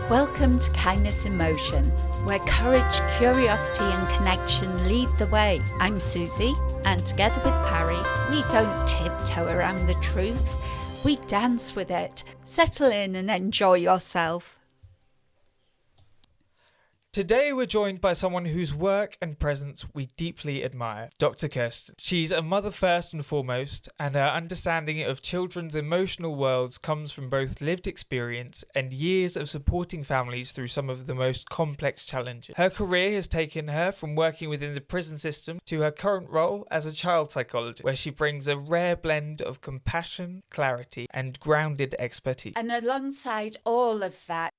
Welcome to Kindness in Motion, where courage, curiosity and connection lead the way. I'm Suzy, and together with Parry, we don't tiptoe around the truth, we dance with it. Settle in and enjoy yourself. Today we're joined by someone whose work and presence we deeply admire, Dr Kirsten. She's a mother first and foremost, and her understanding of children's emotional worlds comes from both lived experience and years of supporting families through some of the most complex challenges. Her career has taken her from working within the prison system to her current role as a child psychologist, where she brings a rare blend of compassion, clarity, and grounded expertise. And alongside all of that,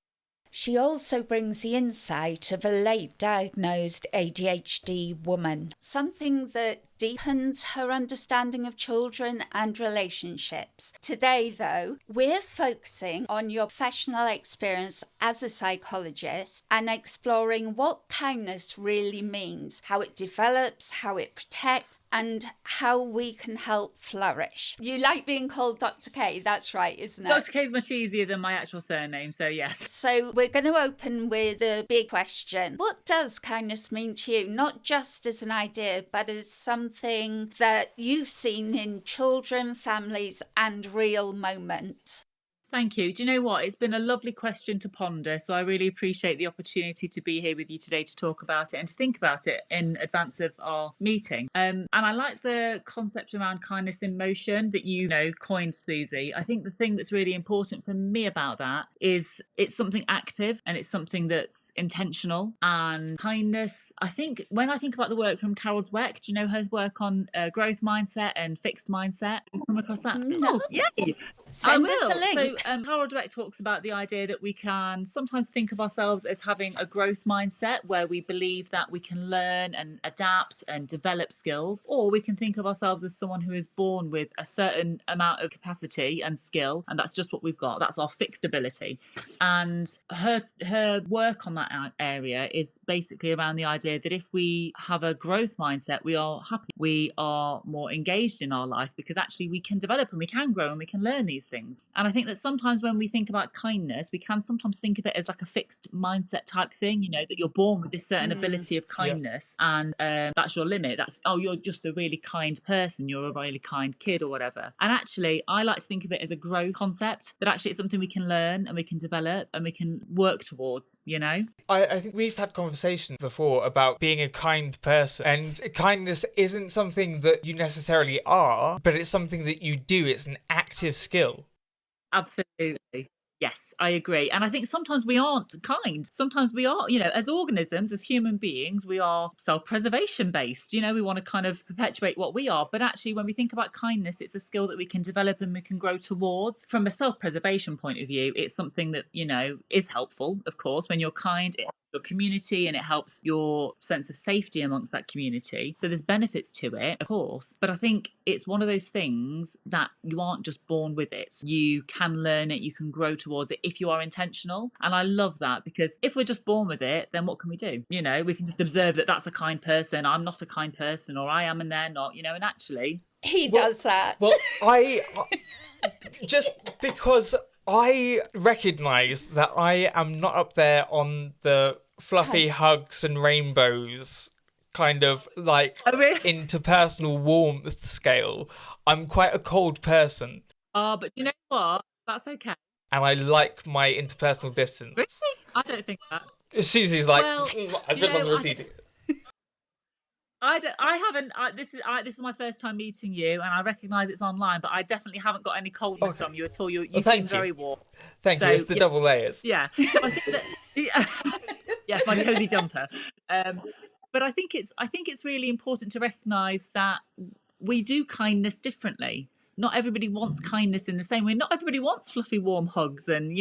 she also brings the insight of a late diagnosed ADHD woman, something that deepens her understanding of children and relationships. Today, though, we're focusing on your professional experience as a psychologist and exploring what kindness really means, how it develops, how it protects, and how we can help flourish. You like being called Dr. K, that's right, isn't it? Dr. K is much easier than my actual surname, so yes. So we're going to open with a big question. What does kindness mean to you? Not just as an idea, but as something that you've seen in children, families, and real moments. Thank you. Do you know what? It's been a lovely question to ponder, so I really appreciate the opportunity to be here with you today to talk about it and to think about it in advance of our meeting. And I like the concept around kindness in motion that you coined, Suzy. I think the thing that's really important for me about that is it's something active and it's something that's intentional. And kindness, I think when I think about the work from Carol Dweck, do you know her work on growth mindset and fixed mindset? Have you come across that? No. Oh, yay! Send us a link. So Carol Dweck talks about the idea that we can sometimes think of ourselves as having a growth mindset where we believe that we can learn and adapt and develop skills, or we can think of ourselves as someone who is born with a certain amount of capacity and skill, and that's just what we've got. That's our fixed ability. And her work on that area is basically around the idea that if we have a growth mindset, we are happy, we are more engaged in our life, because actually we can develop and we can grow and we can learn these things. And I think that sometimes when we think about kindness, we can sometimes think of it as like a fixed mindset type thing, that you're born with this certain ability of kindness, and that's your limit. That's, you're just a really kind person, you're a really kind kid or whatever. And actually, I like to think of it as a growth concept, that actually it's something we can learn and we can develop and we can work towards, I think we've had conversations before about being a kind person, and kindness isn't something that you necessarily are, but it's something that you do. It's an active skill. Absolutely. Yes, I agree. And I think sometimes we aren't kind. Sometimes we are, as organisms, as human beings, we are self-preservation based. We want to kind of perpetuate what we are. But actually, when we think about kindness, it's a skill that we can develop and we can grow towards. From a self-preservation point of view, it's something that, is helpful, of course. When you're kind, it helps your community and it helps your sense of safety amongst that community. So there's benefits to it, of course. But I think it's one of those things that you aren't just born with it. You can learn it, you can grow towards it if you are intentional. And I love that, because if we're just born with it, then what can we do? We can just observe that that's a kind person, I'm not a kind person, or I am and they're not, and actually... He does that. Well, I just because I recognise that I am not up there on the fluffy hugs and rainbows kind of like interpersonal warmth scale. I'm quite a cold person. But you know what? That's okay. And I like my interpersonal distance. Really? I don't think that. Suzy's like, I've been on the receiving. This is my first time meeting you, and I recognise it's online, but I definitely haven't got any coldness from you at all. You seem very warm. Thank you. It's the double layers. Yeah. So I think that yes, my cosy jumper. But I think it's really important to recognise that we do kindness differently. Not everybody wants kindness in the same way. Not everybody wants fluffy, warm hugs and,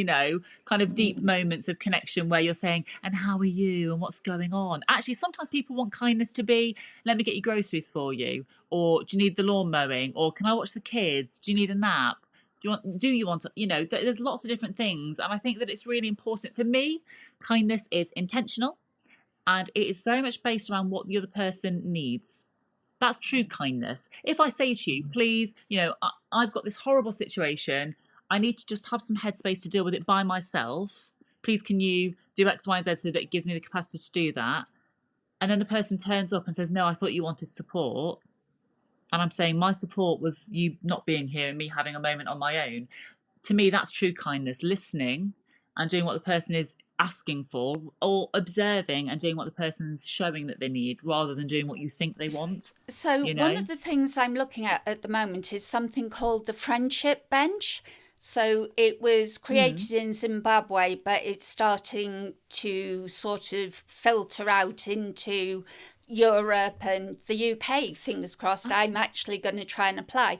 kind of deep moments of connection where you're saying, and how are you and what's going on? Actually, sometimes people want kindness to be, let me get your groceries for you. Or do you need the lawn mowing? Or can I watch the kids? Do you need a nap? Do you want to, there's lots of different things. And I think that it's really important. For me, kindness is intentional and it is very much based around what the other person needs. That's true kindness. If I say to you, please, I've got this horrible situation. I need to just have some headspace to deal with it by myself. please can you do X, Y, and Z so that it gives me the capacity to do that? And then the person turns up and says, no, I thought you wanted support. And I'm saying my support was you not being here and me having a moment on my own. To me, that's true kindness, listening and doing what the person is asking for, or observing and doing what the person's showing that they need, rather than doing what you think they want. So one of the things I'm looking at the moment is something called the friendship bench. So it was created in Zimbabwe, but it's starting to sort of filter out into Europe and the UK. Fingers crossed. I'm actually going to try and apply.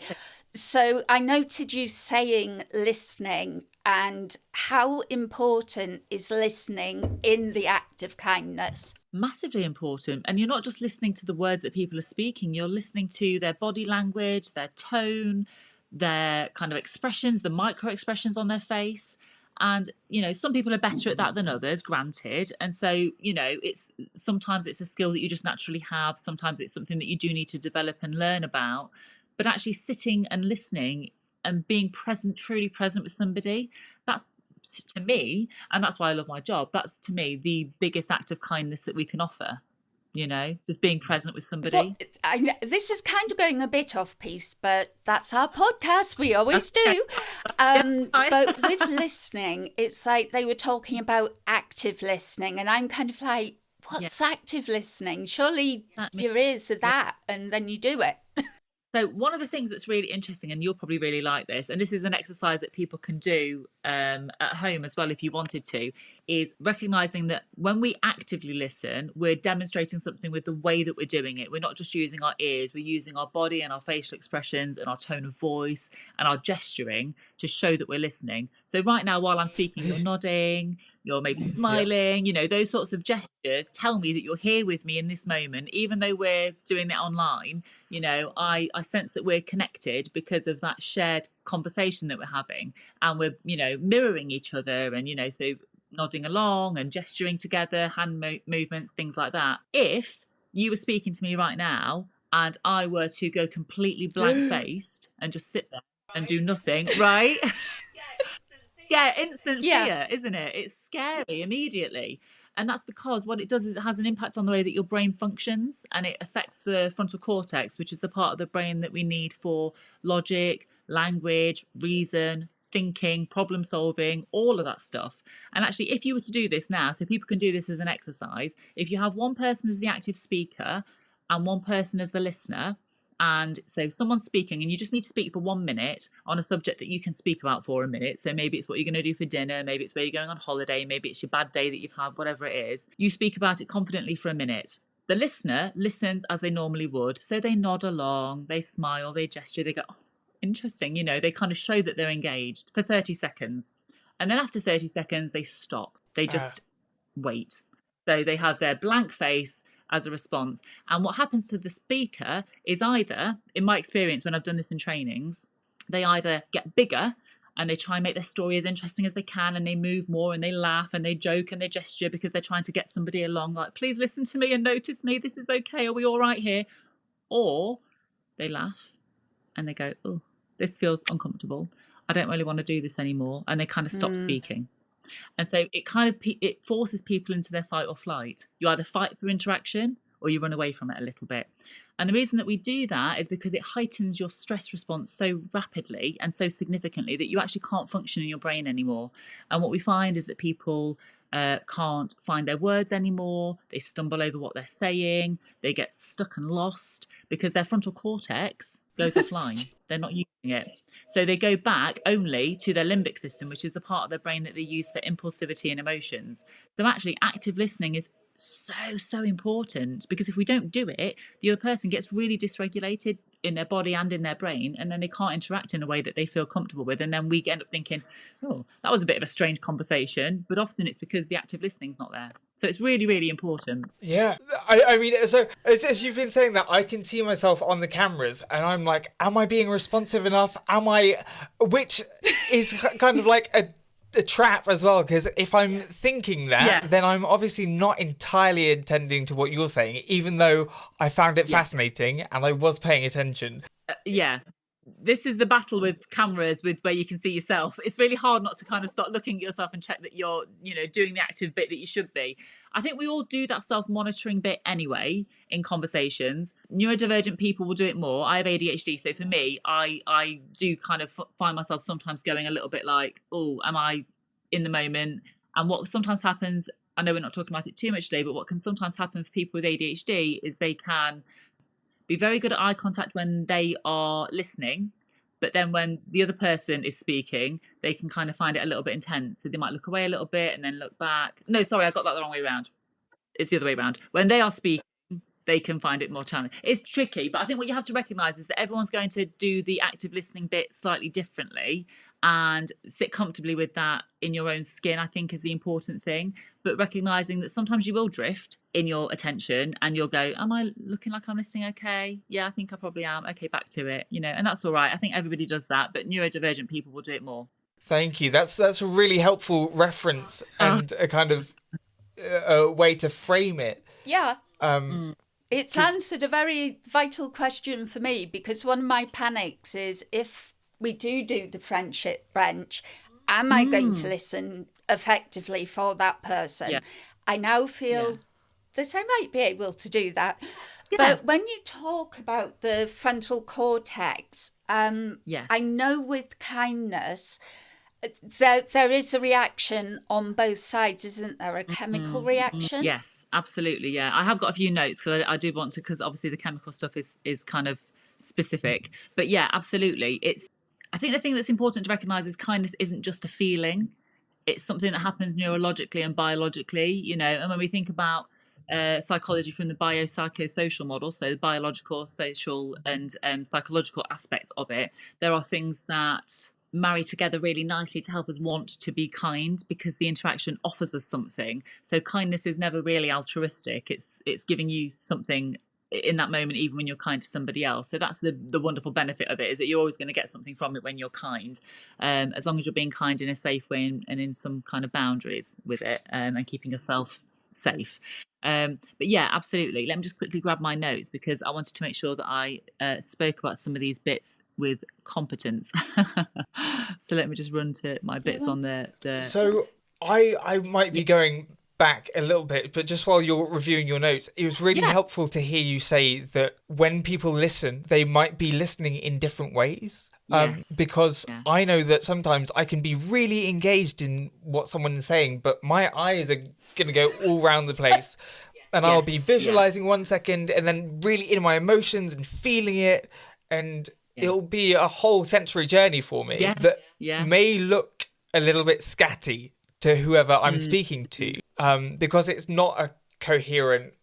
So I noted you saying listening, and how important is listening in the act of kindness? Massively important. And you're not just listening to the words that people are speaking, you're listening to their body language, their tone, their kind of expressions, the micro expressions on their face. And, you know, some people are better at that than others, granted. And so, you know, sometimes it's a skill that you just naturally have. Sometimes it's something that you do need to develop and learn about. But actually sitting and listening and being present, truly present with somebody, that's, to me, and that's why I love my job, that's to me the biggest act of kindness that we can offer. You know, just being present with somebody. Well, this is kind of going a bit off piece, but that's our podcast. We always do. But with listening, it's like they were talking about active listening, and I'm kind of like, what's active listening? Surely your ears are that, and then you do it. So one of the things that's really interesting, and you'll probably really like this, and this is an exercise that people can do at home as well if you wanted to, is recognizing that when we actively listen, we're demonstrating something with the way that we're doing it. We're not just using our ears, we're using our body and our facial expressions and our tone of voice and our gesturing to show that we're listening. So right now, while I'm speaking, you're nodding, you're maybe smiling, you know, those sorts of gestures tell me that you're here with me in this moment. Even though we're doing that online, you know, I sense that we're connected because of that shared conversation that we're having, and we're, you know, mirroring each other, and, you know, so nodding along and gesturing together, hand movements, things like that. If you were speaking to me right now and I were to go completely blank-faced and just sit there and do nothing, right? Instant fear, isn't it? It's scary immediately. And that's because what it does is it has an impact on the way that your brain functions, and it affects the frontal cortex, which is the part of the brain that we need for logic, language, reason, thinking, problem solving, all of that stuff. And actually, if you were to do this now, so people can do this as an exercise, if you have one person as the active speaker and one person as the listener, and so someone's speaking and you just need to speak for 1 minute on a subject that you can speak about for a minute. So maybe it's what you're going to do for dinner, maybe it's where you're going on holiday, maybe it's your bad day that you've had, whatever it is. You speak about it confidently for a minute. The listener listens as they normally would. So they nod along, they smile, they gesture, they go, oh, interesting. You know, they kind of show that they're engaged for 30 seconds. And then after 30 seconds, they stop. They just wait. So they have their blank face as a response. And what happens to the speaker is either, in my experience when I've done this in trainings, they either get bigger and they try and make their story as interesting as they can, and they move more and they laugh and they joke and they gesture because they're trying to get somebody along, like, please listen to me and notice me, this is okay, are we all right here? Or they laugh and they go, oh, this feels uncomfortable, I don't really want to do this anymore, and they kind of stop speaking. And so it forces people into their fight or flight. You either fight through interaction or you run away from it a little bit. And the reason that we do that is because it heightens your stress response so rapidly and so significantly that you actually can't function in your brain anymore. And what we find is that people can't find their words anymore. They stumble over what they're saying. They get stuck and lost because their frontal cortex goes offline. They're not using it. So they go back only to their limbic system, which is the part of their brain that they use for impulsivity and emotions. So actually active listening is so important, because if we don't do it, the other person gets really dysregulated in their body and in their brain, and then they can't interact in a way that they feel comfortable with, and then we end up thinking, oh, that was a bit of a strange conversation, but often it's because the active listening's not there. So it's really important. Yeah, I mean, so as you've been saying that, I can see myself on the cameras and I'm like, am I being responsive enough? Which is kind of like a trap as well, because if I'm thinking that, then I'm obviously not entirely attending to what you're saying, even though I found it fascinating and I was paying attention. this is the battle with cameras, with where you can see yourself. It's really hard not to kind of start looking at yourself and check that you're, doing the active bit that you should be. I think we all do that self-monitoring bit anyway in conversations. Neurodivergent people will do it more. I have ADHD, so for me, I do kind of find myself sometimes going a little bit like, oh, am I in the moment? And what sometimes happens, I know we're not talking about it too much today, but what can sometimes happen for people with ADHD is they can be very good at eye contact when they are listening, but then when the other person is speaking, they can kind of find it a little bit intense. So they might look away a little bit and then look back. No, sorry, I got that the wrong way around. It's the other way around. When they are speaking, they can find it more challenging. It's tricky, but I think what you have to recognise is that everyone's going to do the active listening bit slightly differently, and sit comfortably with that in your own skin, I think, is the important thing. But recognising that sometimes you will drift in your attention and you'll go, am I looking like I'm listening okay? Yeah, I think I probably am. Okay, back to it, and that's all right. I think everybody does that, but neurodivergent people will do it more. Thank you. That's a really helpful reference and a kind of a way to frame it. Yeah. It's answered a very vital question for me, because one of my panics is, if we do the friendship bench, am I going to listen effectively for that person? Yeah. I now feel that I might be able to do that. Yeah. But when you talk about the frontal cortex, Yes. I know with kindness, there is a reaction on both sides, isn't there? A chemical reaction? Yes, absolutely. Yeah, I have got a few notes because I do want to, because obviously the chemical stuff is kind of specific. But yeah, absolutely. I think the thing that's important to recognise is kindness isn't just a feeling. It's something that happens neurologically and biologically, and when we think about psychology from the biopsychosocial model, so the biological, social and psychological aspects of it, there are things that marry together really nicely to help us want to be kind, because the interaction offers us something. So kindness is never really altruistic. It's giving you something in that moment, even when you're kind to somebody else. So that's the wonderful benefit of it, is that you're always going to get something from it when you're kind, as long as you're being kind in a safe way and in some kind of boundaries with it, and keeping yourself safe. But yeah, absolutely. Let me just quickly grab my notes, because I wanted to make sure that I spoke about some of these bits with competence. So let me just run to my bits on the... So I might be going back a little bit, but just while you're reviewing your notes, it was really helpful to hear you say that when people listen, they might be listening in different ways. Because I know that sometimes I can be really engaged in what someone's saying, but my eyes are going to go all around the place. And I'll be visualizing 1 second and then really in my emotions and feeling it. And it'll be a whole sensory journey for me that may look a little bit scatty to whoever I'm speaking to, because it's not a coherent,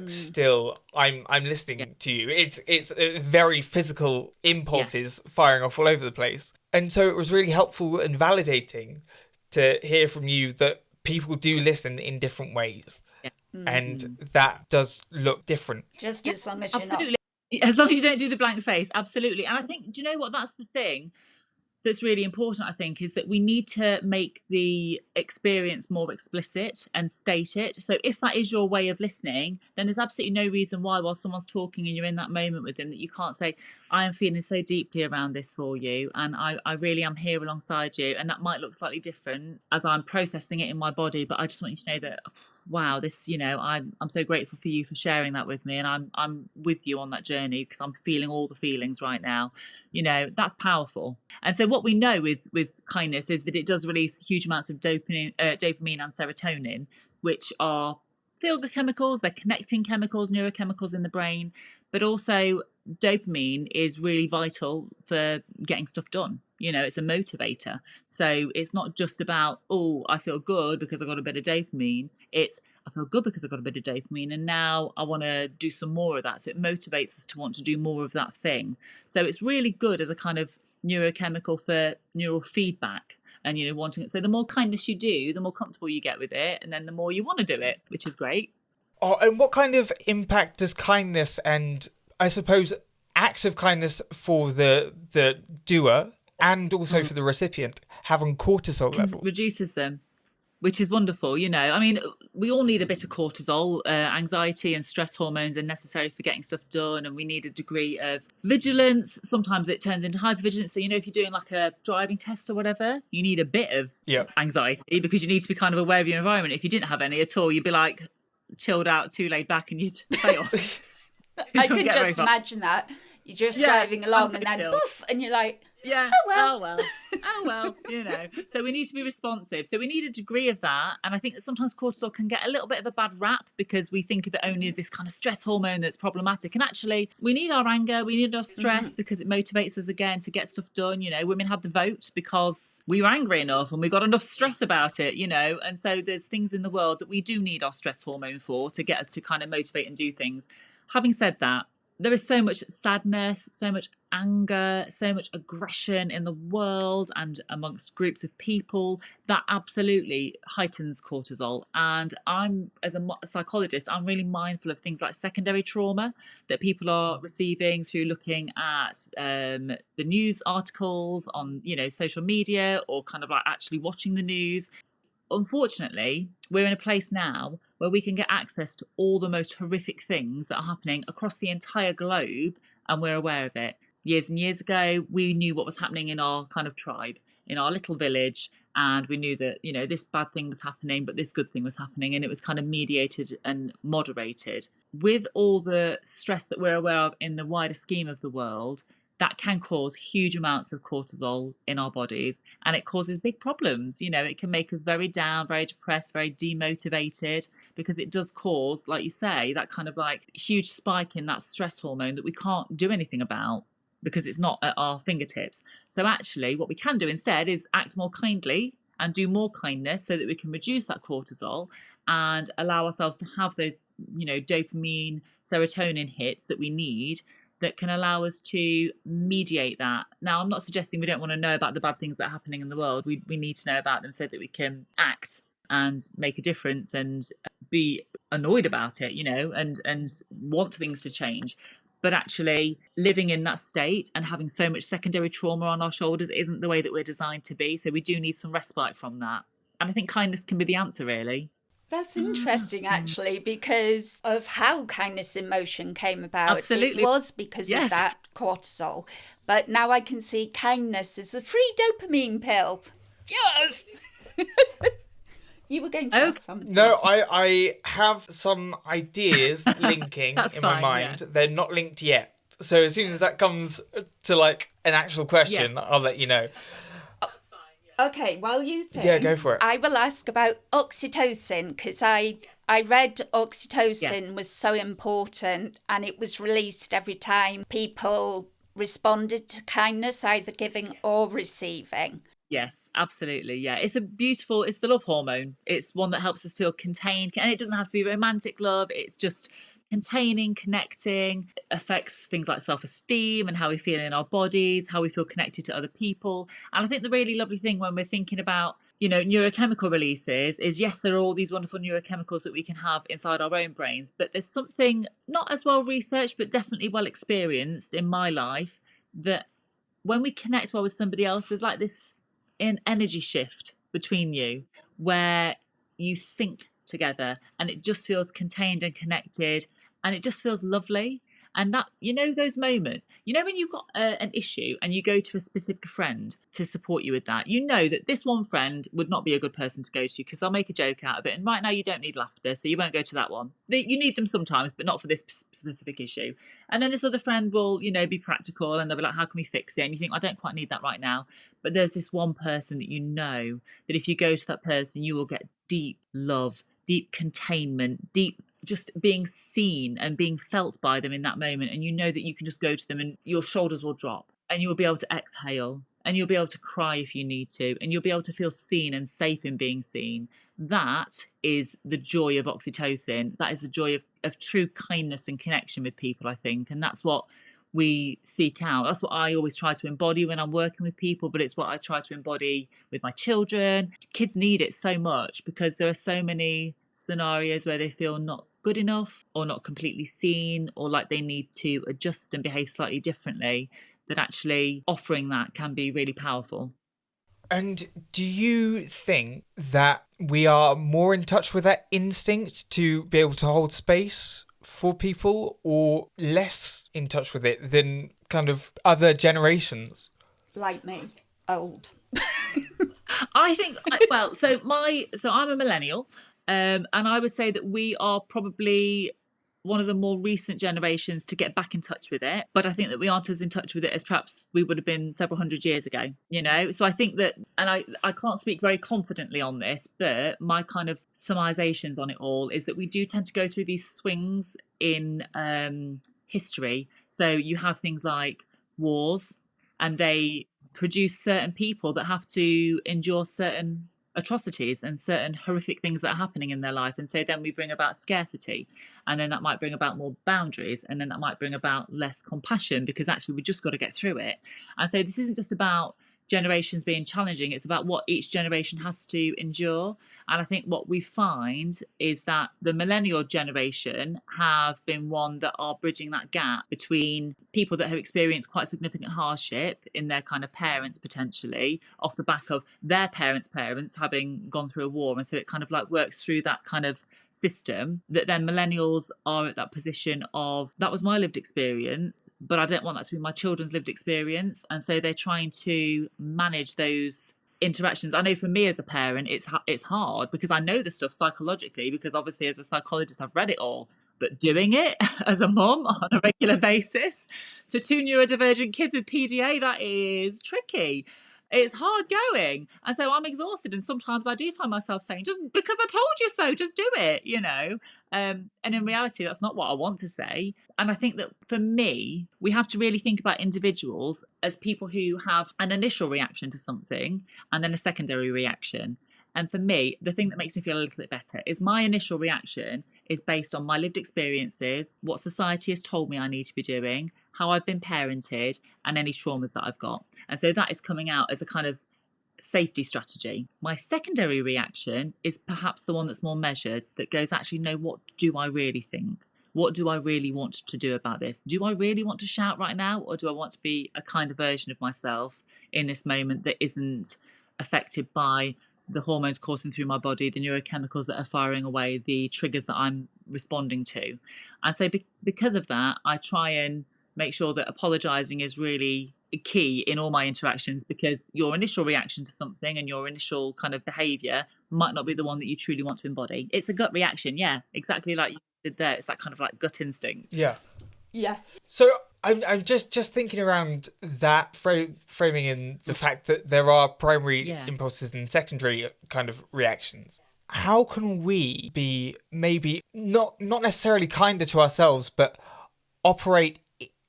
still, I'm listening to you. It's very physical impulses firing off all over the place. And so it was really helpful and validating to hear from you that people do listen in different ways. And that does look different. Just as long as absolutely. As long as you don't do the blank face, absolutely. And I think, do you know what, that's the thing that's really important, I think, is that we need to make the experience more explicit and state it. So if that is your way of listening, then there's absolutely no reason why, while someone's talking and you're in that moment with them, that you can't say, I am feeling so deeply around this for you, and I really am here alongside you. And that might look slightly different as I'm processing it in my body, but I just want you to know that, wow, this, I'm so grateful for you for sharing that with me, and I'm with you on that journey, because I'm feeling all the feelings right now. That's powerful. And so what we know with kindness is that it does release huge amounts of dopamine and serotonin, which are feel-good chemicals. They're connecting chemicals, neurochemicals in the brain. But also dopamine is really vital for getting stuff done. It's a motivator. So it's not just about, oh, I feel good because I got a bit of dopamine. It's, I feel good because I got a bit of dopamine, and now I want to do some more of that. So it motivates us to want to do more of that thing. So it's really good as a kind of neurochemical for neural feedback and wanting it. So the more kindness you do, the more comfortable you get with it, and then the more you want to do it, which is great. Oh, and what kind of impact does kindness and, I suppose, acts of kindness for the doer and also for the recipient have on cortisol levels? Reduces them. which is wonderful. I mean, we all need a bit of cortisol. Anxiety and stress hormones are necessary for getting stuff done, and we need a degree of vigilance. Sometimes it turns into hypervigilance. So, if you're doing like a driving test or whatever, you need a bit of anxiety because you need to be kind of aware of your environment. If you didn't have any at all, you'd be like chilled out, too laid back, and you'd fail. I could just imagine that. You're just driving along and then poof, and you're like, oh well. So we need to be responsive. So we need a degree of that. And I think that sometimes cortisol can get a little bit of a bad rap because we think of it only as this kind of stress hormone that's problematic. And actually, we need our anger, we need our stress because it motivates us again to get stuff done. Women had the vote because we were angry enough and we got enough stress about it, And so there's things in the world that we do need our stress hormone for to get us to kind of motivate and do things. Having said that, there is so much sadness, so much anger, so much aggression in the world and amongst groups of people that absolutely heightens cortisol. And as a psychologist, I'm really mindful of things like secondary trauma that people are receiving through looking at the news articles on, social media or kind of like actually watching the news. Unfortunately, we're in a place now where we can get access to all the most horrific things that are happening across the entire globe, and we're aware of it. Years and years ago, we knew what was happening in our kind of tribe, in our little village, and we knew that, this bad thing was happening, but this good thing was happening, and it was kind of mediated and moderated. With all the stress that we're aware of in the wider scheme of the world, that can cause huge amounts of cortisol in our bodies, and it causes big problems. It can make us very down, very depressed, very demotivated, because it does cause, like you say, that kind of like huge spike in that stress hormone that we can't do anything about because it's not at our fingertips. So actually what we can do instead is act more kindly and do more kindness so that we can reduce that cortisol and allow ourselves to have those, dopamine, serotonin hits that we need that can allow us to mediate that. Now, I'm not suggesting we don't want to know about the bad things that are happening in the world. We need to know about them so that we can act and make a difference and be annoyed about it, and want things to change. But actually living in that state and having so much secondary trauma on our shoulders isn't the way that we're designed to be. So we do need some respite from that. And I think kindness can be the answer, really. That's interesting, actually, because of how kindness in motion came about. Absolutely. It was because of that cortisol. But now I can see kindness as the free dopamine pill. Yes! You were going to ask something. No, I have some ideas linking in my mind. Yeah. They're not linked yet. So as soon as that comes to like an actual question, I'll let you know. Okay, while you think, go for it. I will ask about oxytocin because I read oxytocin was so important and it was released every time people responded to kindness, either giving or receiving. Yes, absolutely. Yeah, it's the love hormone. It's one that helps us feel contained, and it doesn't have to be romantic love. It's just containing, connecting, affects things like self-esteem and how we feel in our bodies, how we feel connected to other people. And I think the really lovely thing when we're thinking about, neurochemical releases is, yes, there are all these wonderful neurochemicals that we can have inside our own brains, but there's something not as well researched, but definitely well experienced in my life, that when we connect well with somebody else, there's like this energy shift between you where you sync together and it just feels contained and connected. And it just feels lovely. And that, those moments, when you've got an issue and you go to a specific friend to support you with that, that this one friend would not be a good person to go to because they'll make a joke out of it. And right now you don't need laughter, so you won't go to that one. You need them sometimes, but not for this specific issue. And then this other friend will, be practical and they'll be like, how can we fix it? And you think, I don't quite need that right now. But there's this one person that that if you go to that person, you will get deep love, deep containment, deep just being seen and being felt by them in that moment. And that you can just go to them and your shoulders will drop and you'll be able to exhale and you'll be able to cry if you need to, and you'll be able to feel seen and safe in being seen. That is the joy of oxytocin. That is the joy of true kindness and connection with people, I think. And that's what we seek out. That's what I always try to embody when I'm working with people, but it's what I try to embody with my children. Kids need it so much because there are so many scenarios where they feel not good enough or not completely seen or like they need to adjust and behave slightly differently, that actually offering that can be really powerful. And do you think that we are more in touch with that instinct to be able to hold space for people, or less in touch with it than kind of other generations? Like me, old. I think, so I'm a millennial, and I would say that we are probably one of the more recent generations to get back in touch with it. But I think that we aren't as in touch with it as perhaps we would have been several hundred years ago, you know? So I think that, and I can't speak very confidently on this, but my kind of surmisations on it all is that we do tend to go through these swings in history. So you have things like wars, and they produce certain people that have to endure certain atrocities and certain horrific things that are happening in their life. And so then we bring about scarcity, and then that might bring about more boundaries, and then that might bring about less compassion, because actually we just got to get through it. And so this isn't just about generations being challenging, it's about what each generation has to endure. And I think what we find is that the millennial generation have been one that are bridging that gap between people that have experienced quite significant hardship in their kind of parents, potentially off the back of their parents' parents having gone through a war. And so it kind of like works through that kind of system, that then millennials are at that position of, that was my lived experience, but I don't want that to be my children's lived experience. And so they're trying to manage those interactions. I know for me as a parent, it's hard, because I know the stuff psychologically, because obviously as a psychologist I've read it all, but doing it as a mum on a regular basis to 2 neurodivergent kids with PDA, that is tricky. It's hard going. And so I'm exhausted. And sometimes I do find myself saying, just because I told you so, just do it, you know. And in reality, that's not what I want to say. And I think that for me, we have to really think about individuals as people who have an initial reaction to something and then a secondary reaction. And for me, the thing that makes me feel a little bit better is my initial reaction is based on my lived experiences, what society has told me I need to be doing, how I've been parented, and any traumas that I've got. And so that is coming out as a kind of safety strategy. My secondary reaction is perhaps the one that's more measured, that goes, actually, no, what do I really think? What do I really want to do about this? Do I really want to shout right now? Or do I want to be a kind of version of myself in this moment that isn't affected by the hormones coursing through my body, the neurochemicals that are firing away, the triggers that I'm responding to? And so because of that, I try and make sure that apologising is really key in all my interactions, because your initial reaction to something and your initial kind of behaviour might not be the one that you truly want to embody. It's a gut reaction, yeah, exactly like you did there. It's that kind of like gut instinct. Yeah. Yeah. So I'm just thinking around that framing in the fact that there are primary impulses and secondary kind of reactions. How can we be maybe not necessarily kinder to ourselves, but operate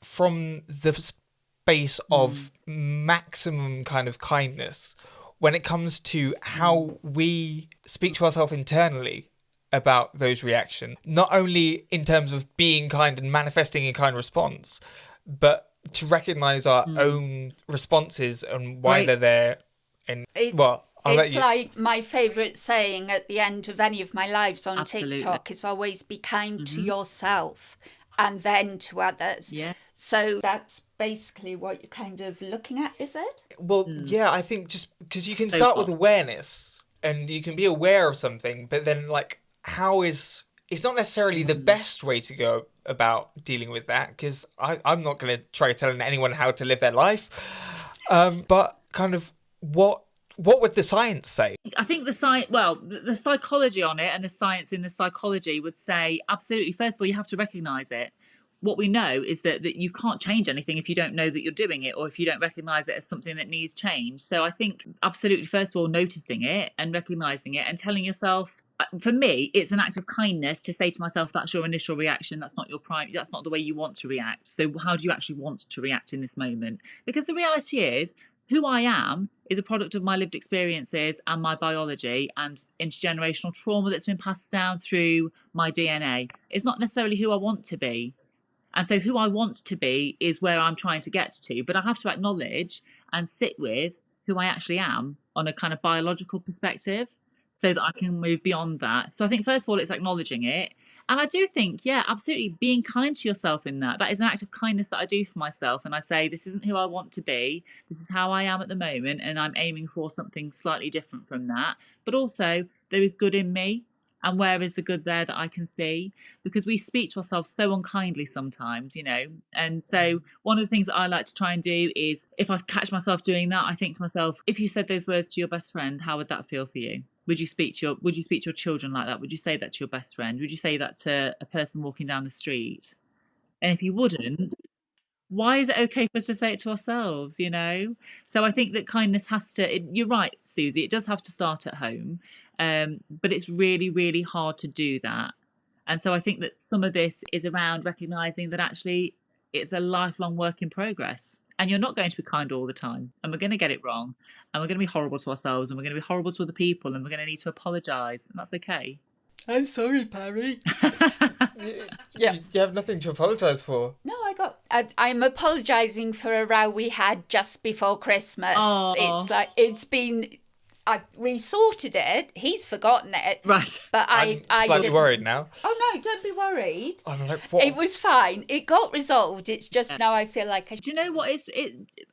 from the space of maximum kind of kindness when it comes to how we speak to ourselves internally about those reactions, not only in terms of being kind and manifesting a kind response, but to recognize our own responses and why they're there. And it's like my favourite saying at the end of any of my lives on Absolutely. TikTok is always be kind to yourself and then to others. Yeah. So that's basically what you're kind of looking at, is it? Well, yeah, I think just because you can start with awareness and you can be aware of something, but then like, how is, it's not necessarily the best way to go about dealing with that, because I'm not going to try telling anyone how to live their life. But kind of what would the science say? I think the psychology on it and the science in the psychology would say, absolutely, first of all, you have to recognise it. What we know is that you can't change anything if you don't know that you're doing it, or if you don't recognise it as something that needs change. So I think absolutely, first of all, noticing it and recognising it and telling yourself, for me, it's an act of kindness to say to myself, that's your initial reaction. That's not that's not the way you want to react. So how do you actually want to react in this moment? Because the reality is, who I am is a product of my lived experiences and my biology and intergenerational trauma that's been passed down through my DNA. It's not necessarily who I want to be. And so who I want to be is where I'm trying to get to. But I have to acknowledge and sit with who I actually am on a kind of biological perspective so that I can move beyond that. So I think, first of all, it's acknowledging it. And I do think, yeah, absolutely, being kind to yourself in that. That is an act of kindness that I do for myself. And I say, this isn't who I want to be. This is how I am at the moment. And I'm aiming for something slightly different from that. But also, there is good in me. And where is the good there that I can see? Because we speak to ourselves so unkindly sometimes, you know. And so one of the things that I like to try and do is, if I catch myself doing that, I think to myself, if you said those words to your best friend, how would that feel for you? Would you speak to your children like that? Would you say that to your best friend? Would you say that to a person walking down the street? And if you wouldn't, why is it okay for us to say it to ourselves, you know? So I think that kindness has to, you're right, Susie, it does have to start at home. But it's really, really hard to do that. And so I think that some of this is around recognizing that actually it's a lifelong work in progress. And you're not going to be kind all the time. And we're going to get it wrong. And we're going to be horrible to ourselves. And we're going to be horrible to other people. And we're going to need to apologise. And that's okay. I'm sorry, Parry. Yeah, you have nothing to apologise for. No, I'm apologising for a row we had just before Christmas. Oh. It's like, it's been... we sorted it. He's forgotten it. Right. But I'm slightly worried now. Oh, no, don't be worried. I'm like, what? It was fine. It got resolved. It's just now I feel like Do you know what?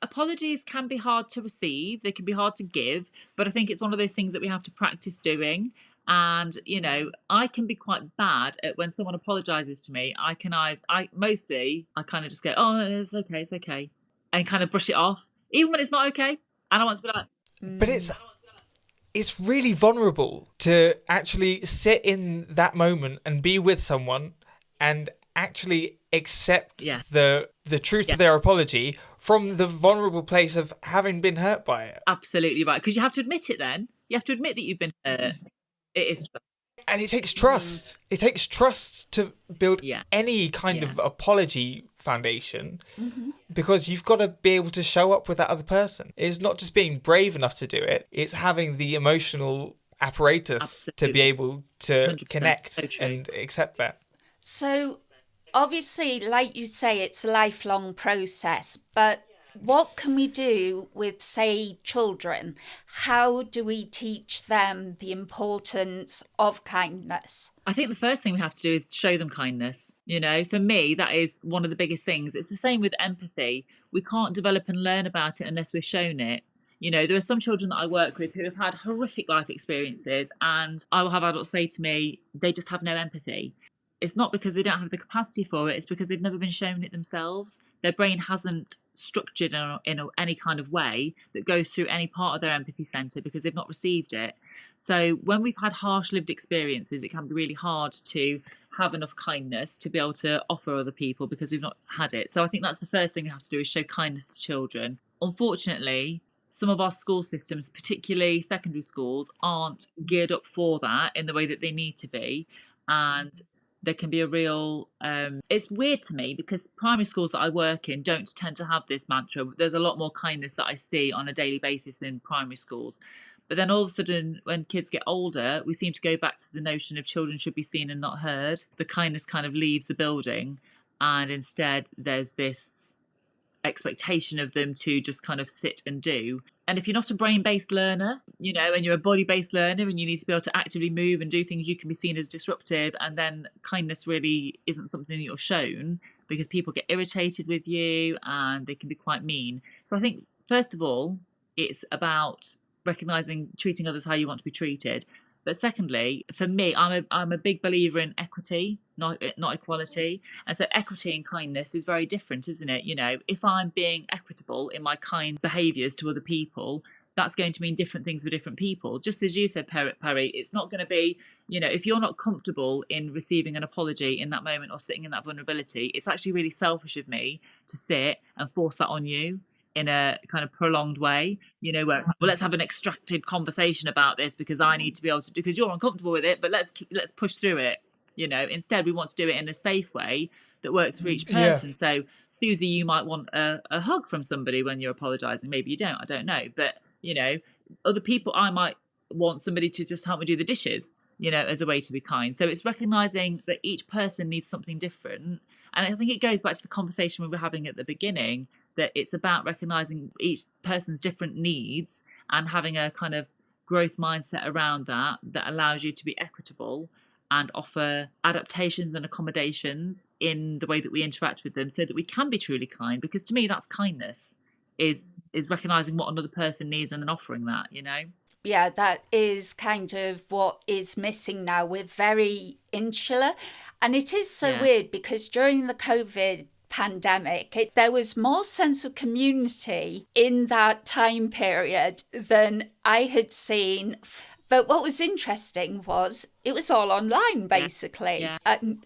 Apologies can be hard to receive. They can be hard to give. But I think it's one of those things that we have to practice doing. And, you know, I can be quite bad at when someone apologises to me. I kind of just go, oh, it's okay. And kind of brush it off. Even when it's not okay. And I want to be like... But it's really vulnerable to actually sit in that moment and be with someone and actually accept the truth of their apology from the vulnerable place of having been hurt by it. Absolutely right. Because you have to admit it then. You have to admit that you've been hurt. It is trust. And it takes trust. It takes trust to build any kind of apology foundation, because you've got to be able to show up with that other person. It's not just being brave enough to do it, it's having the emotional apparatus to be able to connect and accept that. So obviously, like you say, it's a lifelong process, but what can we do with, say, children? How do we teach them the importance of kindness? I think the first thing we have to do is show them kindness. You know, for me, that is one of the biggest things. It's the same with empathy. We can't develop and learn about it unless we're shown it. You know, there are some children that I work with who have had horrific life experiences, and I will have adults say to me, they just have no empathy. It's not because they don't have the capacity for it, it's because they've never been shown it themselves. Their brain hasn't structured in any kind of way that goes through any part of their empathy centre because they've not received it. So when we've had harsh lived experiences, it can be really hard to have enough kindness to be able to offer other people because we've not had it. So I think that's the first thing we have to do, is show kindness to children. Unfortunately, some of our school systems, particularly secondary schools, aren't geared up for that in the way that they need to be. And there can be a real... it's weird to me because primary schools that I work in don't tend to have this mantra. There's a lot more kindness that I see on a daily basis in primary schools. But then all of a sudden, when kids get older, we seem to go back to the notion of children should be seen and not heard. The kindness kind of leaves the building, and instead there's this expectation of them to just kind of sit and do. And if you're not a brain-based learner, you know, and you're a body-based learner and you need to be able to actively move and do things, you can be seen as disruptive. And then kindness really isn't something that you're shown because people get irritated with you and they can be quite mean. So I think, first of all, it's about recognising, treating others how you want to be treated. But secondly, for me, I'm a big believer in equity, not equality. And so equity and kindness is very different, isn't it? You know, if I'm being equitable in my kind behaviours to other people, that's going to mean different things for different people. Just as you said, Parry, it's not going to be, you know, if you're not comfortable in receiving an apology in that moment or sitting in that vulnerability, it's actually really selfish of me to sit and force that on you in a kind of prolonged way, you know, where, well, let's have an extracted conversation about this because I need to be able to do, because you're uncomfortable with it, but let's push through it. You know, instead we want to do it in a safe way that works for each person. So Susie, you might want a hug from somebody when you're apologising. Maybe you don't, I don't know. But, you know, other people, I might want somebody to just help me do the dishes, you know, as a way to be kind. So it's recognising that each person needs something different. And I think it goes back to the conversation we were having at the beginning, that it's about recognising each person's different needs and having a kind of growth mindset around that allows you to be equitable and offer adaptations and accommodations in the way that we interact with them so that we can be truly kind. Because to me, that's kindness, is recognizing what another person needs and then offering that, you know? Yeah, that is kind of what is missing now. We're very insular. And it is so weird because during the COVID pandemic, there was more sense of community in that time period than I had seen. But what was interesting was it was all online, basically.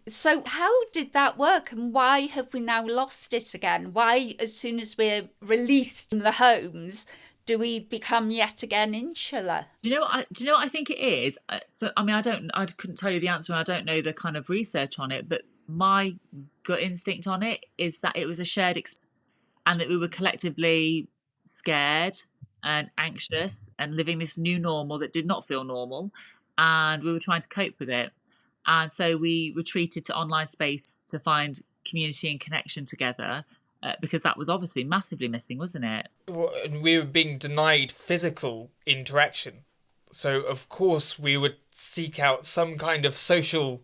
So how did that work, and why have we now lost it again? Why, as soon as we're released from the homes, do we become yet again insular? Do you know what I think it is? I couldn't tell you the answer, and I don't know the kind of research on it, but my gut instinct on it is that it was a shared and that we were collectively scared and anxious and living this new normal that did not feel normal, and we were trying to cope with it. And so we retreated to online space to find community and connection together, because that was obviously massively missing, wasn't it? Well, and we were being denied physical interaction. So, of course, we would seek out some kind of social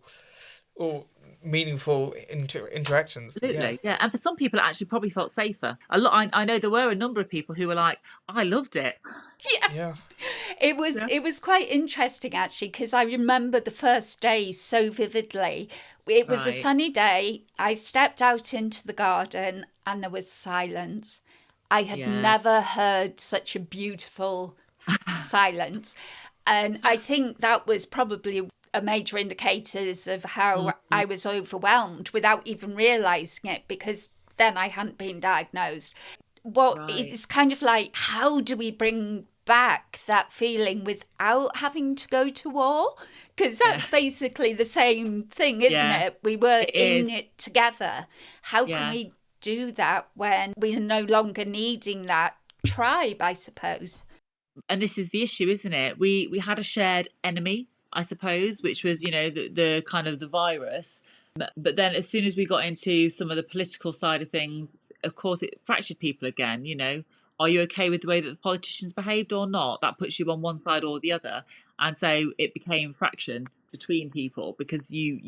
or meaningful interactions. Absolutely, yeah. And for some people, it actually probably felt safer. I know there were a number of people who were like, I loved it. Yeah. It was quite interesting, actually, because I remember the first day so vividly. It was a sunny day. I stepped out into the garden and there was silence. I had never heard such a beautiful silence. And I think that was probably a major indicators of how I was overwhelmed without even realising it, because then I hadn't been diagnosed. It's kind of like, how do we bring back that feeling without having to go to war? Because that's basically the same thing, isn't it? We were in it together. How can we do that when we are no longer needing that tribe, I suppose? And this is the issue, isn't it? We had a shared enemy, I suppose, which was, the kind of the virus. But then as soon as we got into some of the political side of things, of course, it fractured people again. Are you okay with the way that the politicians behaved or not? That puts you on one side or the other. And so it became fraction between people, because you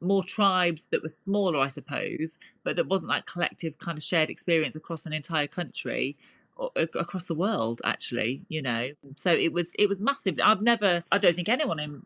more tribes that were smaller, I suppose, but there wasn't that collective kind of shared experience across an entire country, or across the world, actually, So it was massive. I don't think anyone in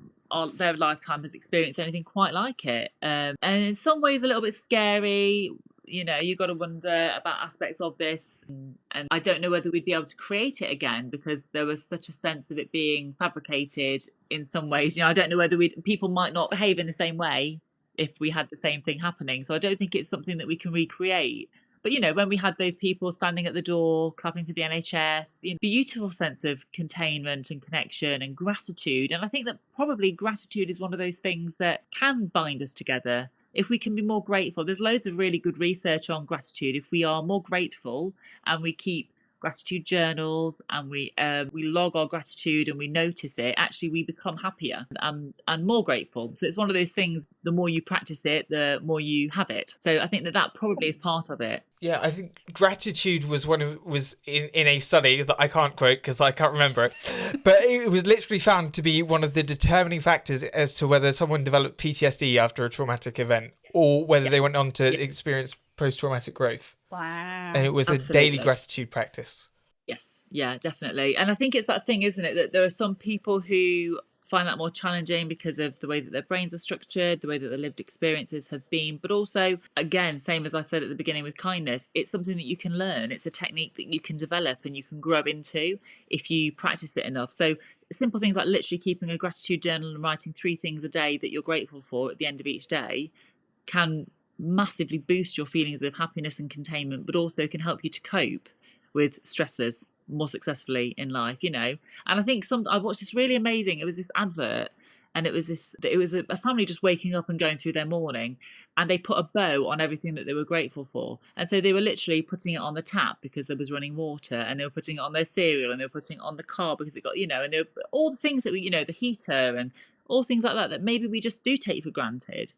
their lifetime has experienced anything quite like it. And in some ways a little bit scary. You got to wonder about aspects of this, and I don't know whether we'd be able to create it again, because there was such a sense of it being fabricated in some ways. I don't know whether people might not behave in the same way if we had the same thing happening. So I don't think it's something that we can recreate. But, when we had those people standing at the door, clapping for the NHS, beautiful sense of containment and connection and gratitude. And I think that probably gratitude is one of those things that can bind us together. If we can be more grateful, there's loads of really good research on gratitude. If we are more grateful and we keep gratitude journals and we log our gratitude and we notice it, actually we become happier and more grateful. So it's one of those things, the more you practice it, the more you have it. So I think that probably is part of it. Yeah, I think gratitude was in a study that I can't quote because I can't remember it, but it was literally found to be one of the determining factors as to whether someone developed PTSD after a traumatic event, or whether they went on to experience post-traumatic growth. Wow. And it was a daily gratitude practice. Yes, yeah, definitely. And I think it's that thing, isn't it, that there are some people who find that more challenging because of the way that their brains are structured, the way that their lived experiences have been. But also, again, same as I said at the beginning with kindness, it's something that you can learn. It's a technique that you can develop and you can grow into if you practice it enough. So simple things like literally keeping a gratitude journal and writing 3 things a day that you're grateful for at the end of each day can massively boost your feelings of happiness and containment, but also can help you to cope with stressors more successfully in life, And I think I watched this really amazing, it was this advert, and it was a family just waking up and going through their morning, and they put a bow on everything that they were grateful for. And so they were literally putting it on the tap because there was running water, and they were putting it on their cereal, and they were putting it on the car because it got, and they were, all the things that we, the heater and all things like that maybe we just do take for granted.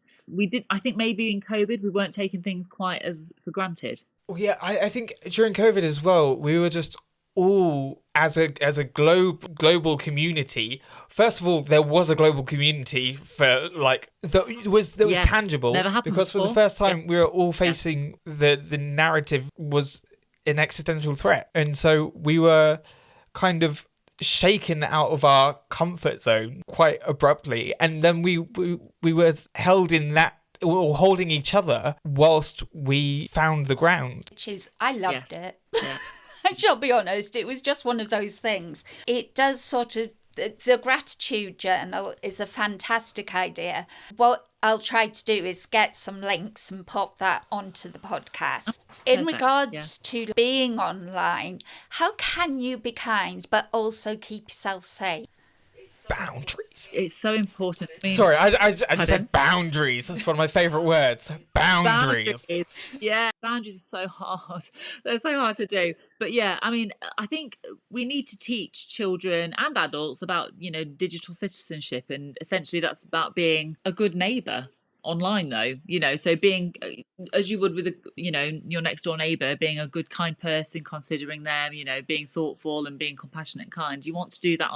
I think maybe in COVID we weren't taking things quite as for granted. Well, yeah, I think during COVID as well, we were just all as a global community. First of all, there was a global community for like that was tangible, never happened because before. for the first time we were all facing the narrative was an existential threat, and so we were kind of shaken out of our comfort zone quite abruptly, and then we were held in that, or holding each other whilst we found the ground. Which is, I loved it. Yeah. I shall be honest, it was just one of those things. It does sort of, the gratitude journal is a fantastic idea. What I'll try to do is get some links and pop that onto the podcast. In regards to being online, how can you be kind but also keep yourself safe? Boundaries. It's so important. I mean, Sorry, I just said boundaries. That's one of my favourite words. Boundaries. Yeah, boundaries are so hard. They're so hard to do. But yeah, I mean, I think we need to teach children and adults about, digital citizenship. And essentially that's about being a good neighbour online, though. So being, as you would with, your next door neighbour, being a good, kind person, considering them, being thoughtful and being compassionate and kind. You want to do that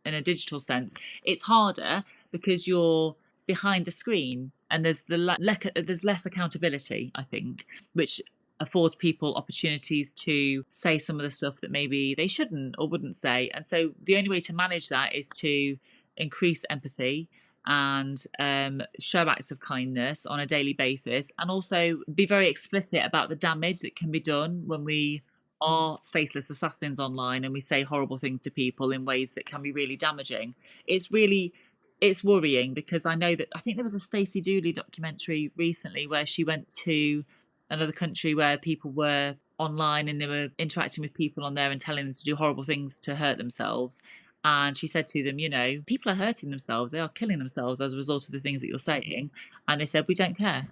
in a digital sense. It's harder because you're behind the screen and there's less accountability, I think, which affords people opportunities to say some of the stuff that maybe they shouldn't or wouldn't say. And so the only way to manage that is to increase empathy and show acts of kindness on a daily basis, and also be very explicit about the damage that can be done when we are faceless assassins online and we say horrible things to people in ways that can be really damaging. It's worrying, because I think there was a Stacey Dooley documentary recently where she went to another country where people were online and they were interacting with people on there and telling them to do horrible things to hurt themselves. And she said to them, people are hurting themselves. They are killing themselves as a result of the things that you're saying. And they said, we don't care.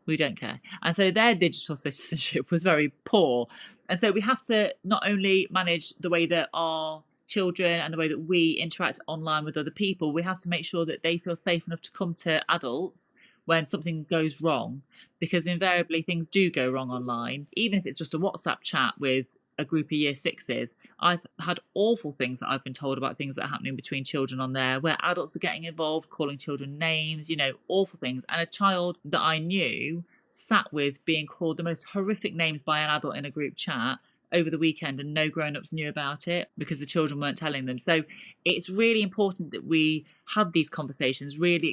We don't care. And so their digital citizenship was very poor. And so we have to not only manage the way that our children and the way that we interact online with other people, we have to make sure that they feel safe enough to come to adults when something goes wrong, because invariably things do go wrong online, even if it's just a WhatsApp chat with a group of year sixes. I've had awful things that I've been told about things that are happening between children on there, where adults are getting involved, calling children names, awful things. And a child that I knew sat with being called the most horrific names by an adult in a group chat over the weekend, and no grown-ups knew about it because the children weren't telling them. So it's really important that we have these conversations really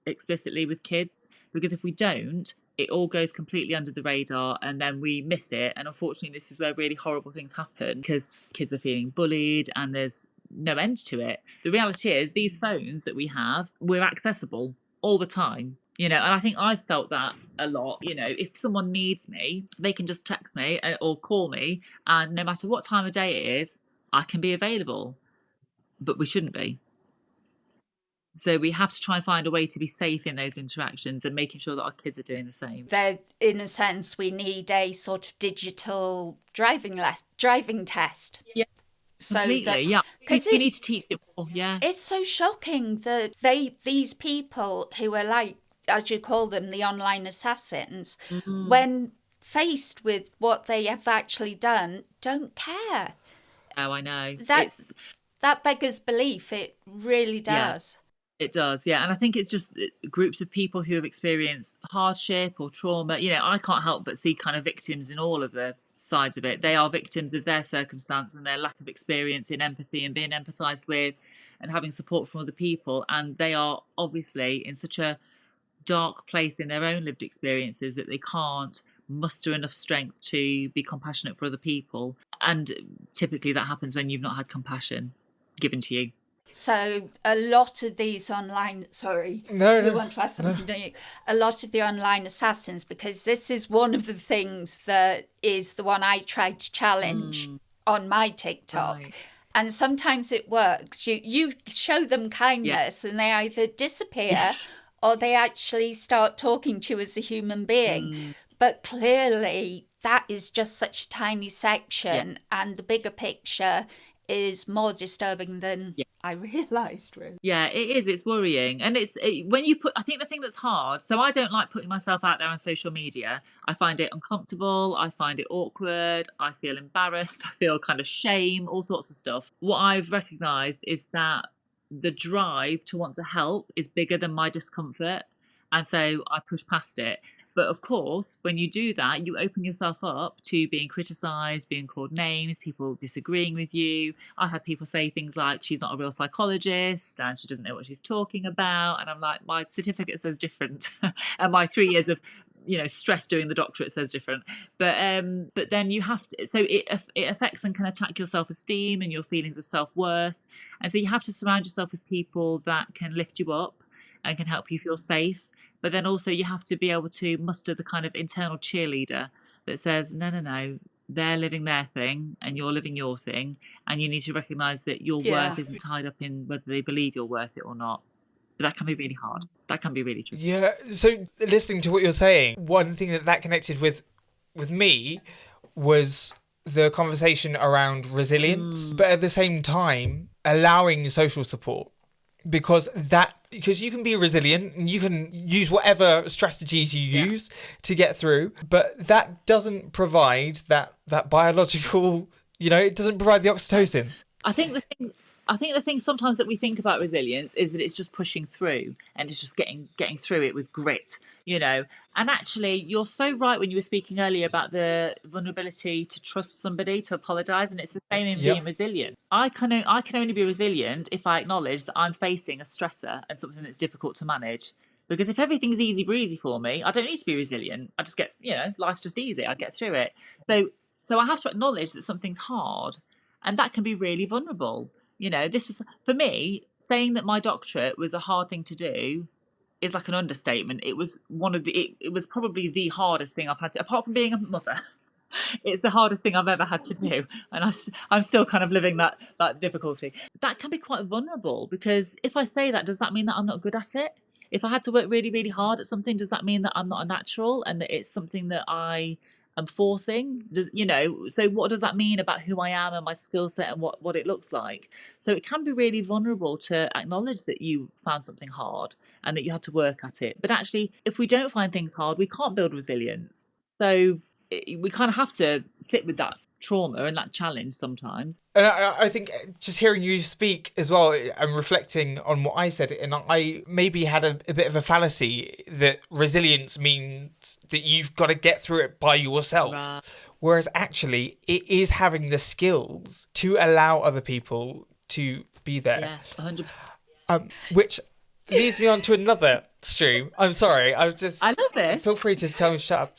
explicitly with kids, because if we don't, it all goes completely under the radar and then we miss it. And unfortunately, this is where really horrible things happen, because kids are feeling bullied and there's no end to it. The reality is, these phones that we have, we're accessible all the time. And I think I've felt that a lot. If someone needs me, they can just text me or call me, and no matter what time of day it is, I can be available. But we shouldn't be. So we have to try and find a way to be safe in those interactions and making sure that our kids are doing the same. In a sense, we need a sort of digital driving test. Yeah. So completely, because we need to teach it more. Yeah. It's so shocking that these people who are like, as you call them, the online assassins, when faced with what they have actually done, don't care. Oh, I know. That beggars belief. It really does. Yeah, it does, yeah. And I think it's just groups of people who have experienced hardship or trauma. I can't help but see kind of victims in all of the sides of it. They are victims of their circumstance and their lack of experience in empathy and being empathised with and having support from other people. And they are obviously in such a dark place in their own lived experiences that they can't muster enough strength to be compassionate for other people. And typically that happens when you've not had compassion given to you. So a lot of these online, No. Want to ask something, don't you? A lot of the online assassins, because this is one of the things that is the one I tried to challenge on my TikTok. Right. And sometimes it works. You show them kindness and they either disappear or they actually start talking to you as a human being. But clearly that is just such a tiny section, and the bigger picture is more disturbing than I realised, really. Yeah, it is. It's worrying. And I think the thing that's hard, so I don't like putting myself out there on social media. I find it uncomfortable. I find it awkward. I feel embarrassed. I feel kind of shame, all sorts of stuff. What I've recognised is that the drive to want to help is bigger than my discomfort. And so I push past it. But of course, when you do that, you open yourself up to being criticised, being called names, people disagreeing with you. I had people say things like, she's not a real psychologist and she doesn't know what she's talking about. And I'm like, my certificate says different. And my 3 years of stress doing the doctorate says different. But then you have to, so it affects and can attack your self-esteem and your feelings of self-worth. And so you have to surround yourself with people that can lift you up and can help you feel safe. But then also you have to be able to muster the kind of internal cheerleader that says, no, they're living their thing and you're living your thing. And you need to recognise that your worth isn't tied up in whether they believe you're worth it or not. But that can be really hard. That can be really tricky. Yeah, so listening to what you're saying, one thing that connected with me was the conversation around resilience, but at the same time, allowing social support. Because you can be resilient and you can use whatever strategies you use to get through, but that doesn't provide that biological, it doesn't provide the oxytocin. I think the thing sometimes that we think about resilience is that it's just pushing through and it's just getting through it with grit, And actually, you're so right when you were speaking earlier about the vulnerability to trust somebody, to apologise, and it's the same in being resilient. I can only be resilient if I acknowledge that I'm facing a stressor and something that's difficult to manage. Because if everything's easy breezy for me, I don't need to be resilient. I just get, life's just easy. I get through it. So I have to acknowledge that something's hard, and that can be really vulnerable. This was, for me, saying that my doctorate was a hard thing to do is like an understatement. It was it was probably the hardest thing I've had to, apart from being a mother. It's the hardest thing I've ever had to do. And I'm still kind of living that difficulty. That can be quite vulnerable, because if I say that, does that mean that I'm not good at it? If I had to work really, really hard at something, does that mean that I'm not a natural and that it's something that I am forcing? So what does that mean about who I am and my skill set and what it looks like? So it can be really vulnerable to acknowledge that you found something hard and that you had to work at it. But actually, if we don't find things hard, we can't build resilience. So we kind of have to sit with that trauma and that challenge sometimes. And I think just hearing you speak as well, I'm reflecting on what I said, and I maybe had a bit of a fallacy that resilience means that you've got to get through it by yourself. Right. Whereas actually it is having the skills to allow other people to be there. Yeah, 100%. Which leads me on to another stream. I'm sorry. I love this. Feel free to tell me to shut up.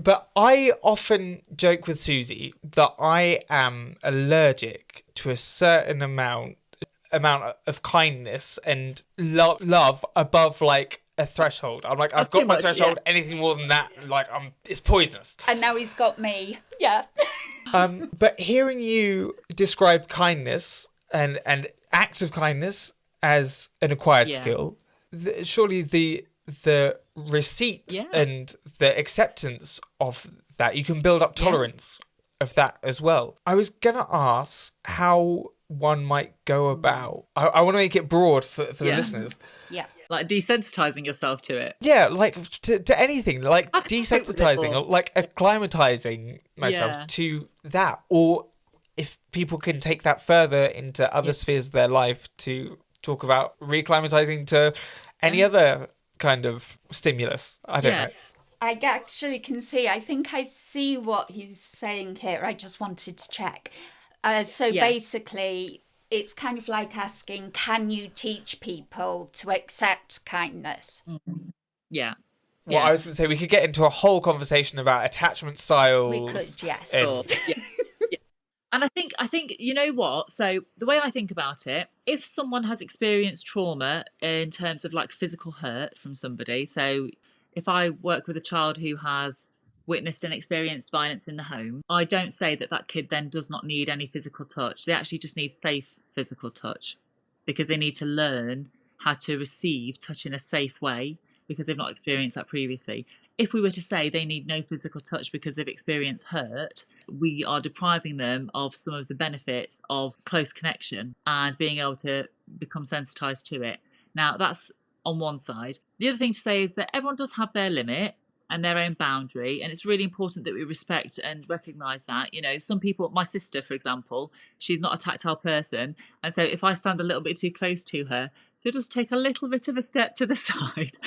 But I often joke with Suzy that I am allergic to a certain amount of kindness and love above like a threshold. I'm like, I've got my threshold. Yeah. Anything more than that, like, it's poisonous. And now he's got me. Yeah. But hearing you describe kindness and acts of kindness as an acquired skill, surely the receipt and the acceptance of that, you can build up tolerance of that as well. I was gonna ask how one might go about, I want to make it broad for the listeners. Yeah. Like desensitizing yourself to it. Yeah, like to anything, like desensitizing, like acclimatizing myself to that. Or if people can take that further into other spheres of their life to talk about reacclimatizing to any other kind of stimulus. I don't know. I actually can see, I think I see what he's saying here. I just wanted to check. Basically, it's kind of like asking, can you teach people to accept kindness? Mm-hmm. Yeah. Well, I was going to say, we could get into a whole conversation about attachment styles. We could, yes. And I think, you know what? So the way I think about it, if someone has experienced trauma in terms of like physical hurt from somebody, so if I work with a child who has witnessed and experienced violence in the home, I don't say that kid then does not need any physical touch. They actually just need safe physical touch, because they need to learn how to receive touch in a safe way, because they've not experienced that previously. if we were to say they need no physical touch because they've experienced hurt, we are depriving them of some of the benefits of close connection and being able to become sensitized to it. Now, that's on one side. The other thing to say is that everyone does have their limit and their own boundary, and it's really important that we respect and recognise that. You know, some people, my sister, for example, she's not a tactile person, and so if I stand a little bit too close to her, she'll just take a little bit of a step to the side.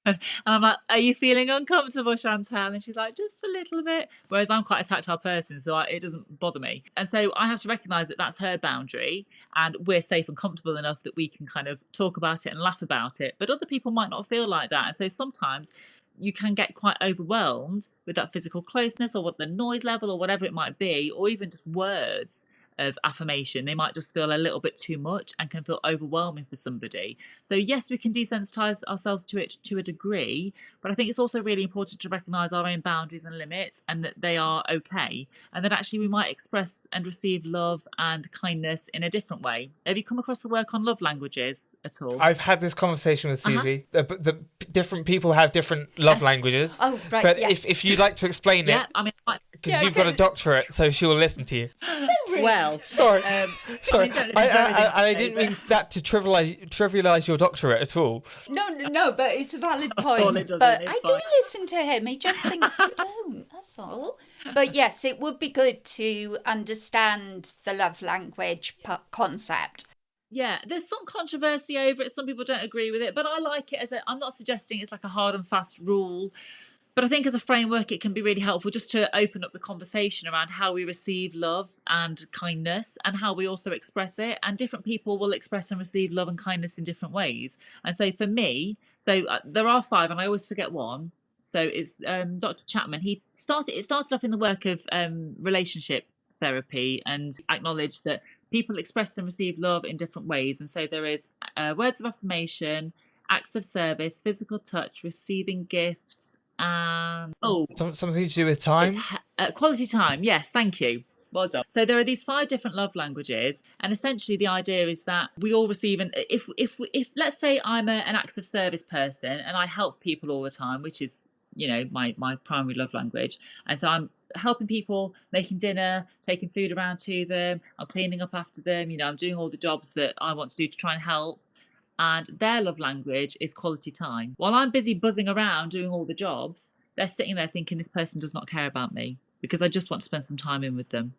And I'm like, are you feeling uncomfortable, Chantal? And she's like, just a little bit. Whereas I'm quite a tactile person, so it doesn't bother me. And so I have to recognise that that's her boundary, and we're safe and comfortable enough that we can kind of talk about it and laugh about it. But other people might not feel like that. And so sometimes you can get quite overwhelmed with that physical closeness or what the noise level or whatever it might be, or even just words of affirmation. They might just feel a little bit too much and can feel overwhelming for somebody. So yes, we can desensitize ourselves to it to a degree, but I think it's also really important to recognize our own boundaries and limits, and that they are okay, and that actually we might express and receive love and kindness in a different way. Have you come across the work on love languages at all? I've had this conversation with Suzy. The different people have different love languages. Oh, right. But yeah. if you'd like to explain Yeah, it, I mean, because you've got a doctorate, so she will listen to you. well, Sorry. Sorry. I I didn't mean that to trivialise your doctorate at all. No, but it's a valid point. Well, it doesn't, but it's I fine. do listen to him. He just thinks you don't. That's all. But yes, it would be good to understand the love language concept. Yeah, there's some controversy over it. Some people don't agree with it, but I like it I'm not suggesting it's like a hard and fast rule. But I think as a framework, it can be really helpful just to open up the conversation around how we receive love and kindness and how we also express it. And different people will express and receive love and kindness in different ways. And so for me, there are 5, and I always forget one. So it's Dr. Chapman. It started off in the work of relationship therapy, and acknowledged that people express and receive love in different ways. And so there is words of affirmation, acts of service, physical touch, receiving gifts, and something to do with time. Quality time. Yes, thank you. Well done. So there are these 5 different love languages, and essentially the idea is that we all receive. And if let's say I'm an acts of service person and I help people all the time, which is my primary love language, and so I'm helping people, making dinner, taking food around to them, I'm cleaning up after them. I'm doing all the jobs that I want to do to try and help. And their love language is quality time. While I'm busy buzzing around doing all the jobs, they're sitting there thinking this person does not care about me because I just want to spend some time in with them.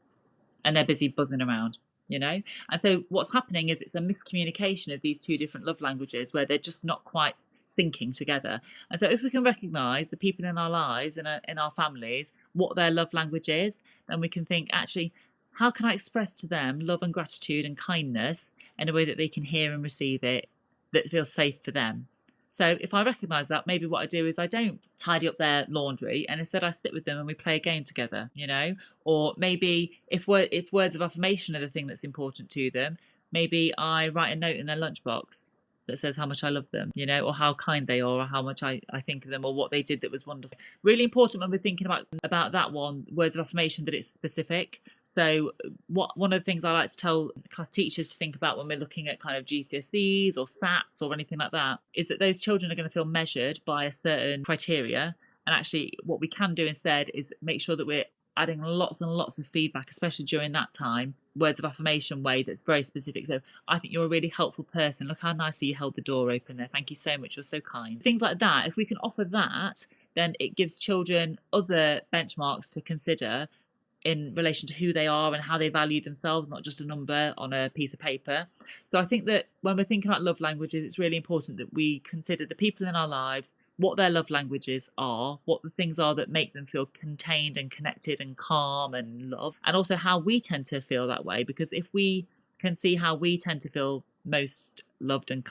And they're busy buzzing around, And so what's happening is it's a miscommunication of these 2 different love languages where they're just not quite syncing together. And so if we can recognise the people in our lives and in our families, what their love language is, then we can think, actually, how can I express to them love and gratitude and kindness in a way that they can hear and receive it, that feels safe for them. So if I recognise that, maybe what I do is I don't tidy up their laundry, and instead I sit with them and we play a game together, Or maybe if words of affirmation are the thing that's important to them, maybe I write a note in their lunchbox that says how much I love them, or how kind they are, or how much I think of them, or what they did that was wonderful. Really important when we're thinking about that one, words of affirmation, that it's specific. So one of the things I like to tell class teachers to think about when we're looking at kind of GCSEs or SATs or anything like that is that those children are going to feel measured by a certain criteria. And actually what we can do instead is make sure that we're adding lots and lots of feedback, especially during that time, words of affirmation way that's very specific. So I think you're a really helpful person. Look how nicely you held the door open there. Thank you so much. You're so kind. Things like that. If we can offer that, then it gives children other benchmarks to consider in relation to who they are and how they value themselves, not just a number on a piece of paper. So I think that when we're thinking about love languages, it's really important that we consider the people in our lives, what their love languages are, what the things are that make them feel contained and connected and calm and loved, and also how we tend to feel that way. Because if we can see how we tend to feel most loved and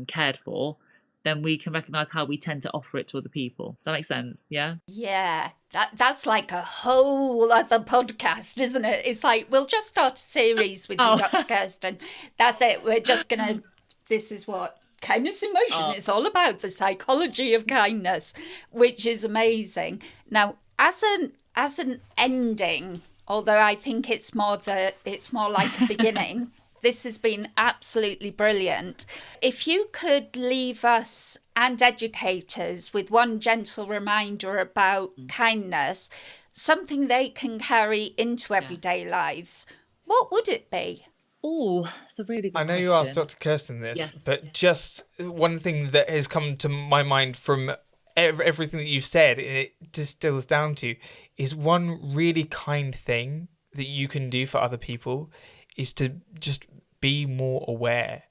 cared for, then we can recognise how we tend to offer it to other people. Does that make sense? Yeah? Yeah, that's like a whole other podcast, isn't it? It's like, we'll just start a series with you, Dr. Kirsten. That's it. We're just going to, this is what kindness in motion is all about, the psychology of kindness, which is amazing. Now, as an ending, although I think it's more like a beginning, This has been absolutely brilliant. If you could leave us and educators with one gentle reminder about kindness, something they can carry into everyday lives, what would it be? Oh, that's a really good I know question. you asked Dr. Kirsten this, Yes. but just one thing that has come to my mind from everything that you've said, it distills down to, is one really kind thing that you can do for other people is to just be more aware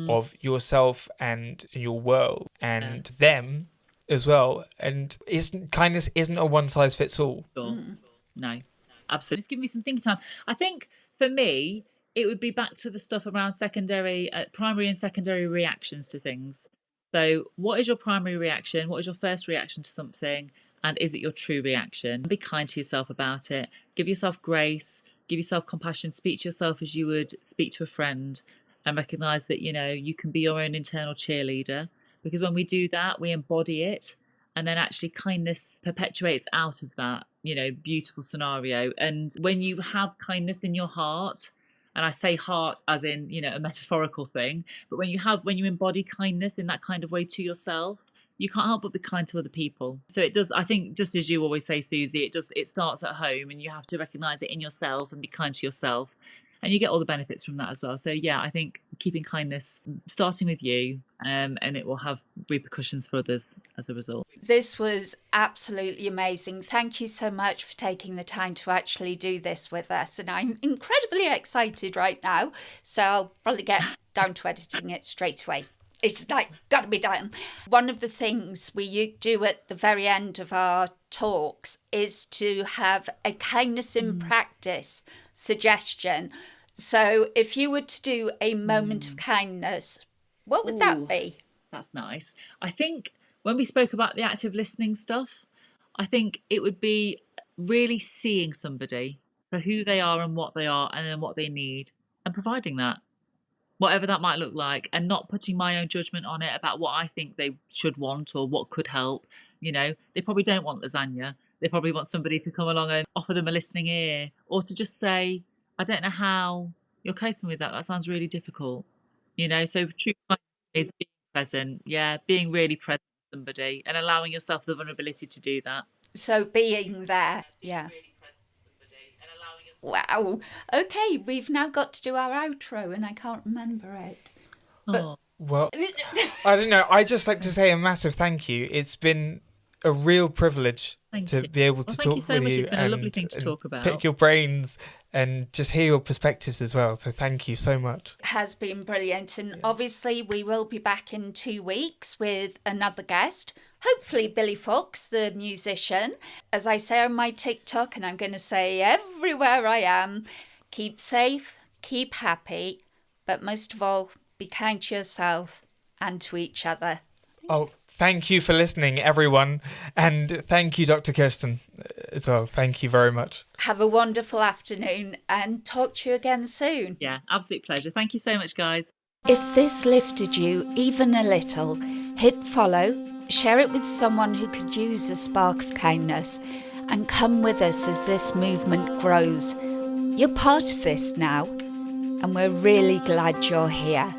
of yourself and your world and them as well. And kindness isn't a one-size-fits-all. Sure. No, absolutely. It's given me some thinking time. I think for me, it would be back to the stuff around primary and secondary reactions to things. So what is your primary reaction? What is your first reaction to something? And is it your true reaction? Be kind to yourself about it. Give yourself grace. Give yourself compassion. Speak to yourself as you would speak to a friend, and recognise that, you can be your own internal cheerleader. Because when we do that, we embody it. And then actually kindness perpetuates out of that, beautiful scenario. And when you have kindness in your heart, and I say heart as in, a metaphorical thing, but when you embody kindness in that kind of way to yourself, you can't help but be kind to other people. So it does, I think, just as you always say, Suzy, it starts at home, and you have to recognise it in yourself and be kind to yourself. And you get all the benefits from that as well. So yeah, I think keeping kindness, starting with you, and it will have repercussions for others as a result. This was absolutely amazing. Thank you so much for taking the time to actually do this with us. And I'm incredibly excited right now. So I'll probably get down to editing it straight away. It's got to be done. One of the things we do at the very end of our talks is to have a kindness in practice suggestion. So if you were to do a moment of kindness, what would that be? That's nice. I think when we spoke about the active listening stuff, I think it would be really seeing somebody for who they are and what they are, and then what they need, and providing that, whatever that might look like, and not putting my own judgment on it about what I think they should want or what could help. They probably don't want lasagna. They probably want somebody to come along and offer them a listening ear, or to just say, I don't know how you're coping with that. That sounds really difficult. So true kindness is being present. Yeah, being really present with somebody and allowing yourself the vulnerability to do that. So being there, yeah. Wow. Okay, we've now got to do our outro, and I can't remember it. But... Well, I don't know. I just like to say a massive thank you. It's been a real privilege to be able to talk with you. Thank you so much. It's been a lovely thing to talk about. Pick your brains and just hear your perspectives as well. So thank you so much. Has been brilliant. And obviously we will be back in 2 weeks with another guest. Hopefully Billy Fox, the musician. As I say on my TikTok, and I'm going to say everywhere I am, keep safe, keep happy, but most of all, be kind to yourself and to each other. Oh, thank you for listening, everyone. And thank you, Dr. Kirsten, as well. Thank you very much. Have a wonderful afternoon, and talk to you again soon. Yeah, absolute pleasure. Thank you so much, guys. If this lifted you even a little, hit follow, share it with someone who could use a spark of kindness, and come with us as this movement grows. You're part of this now, and we're really glad you're here.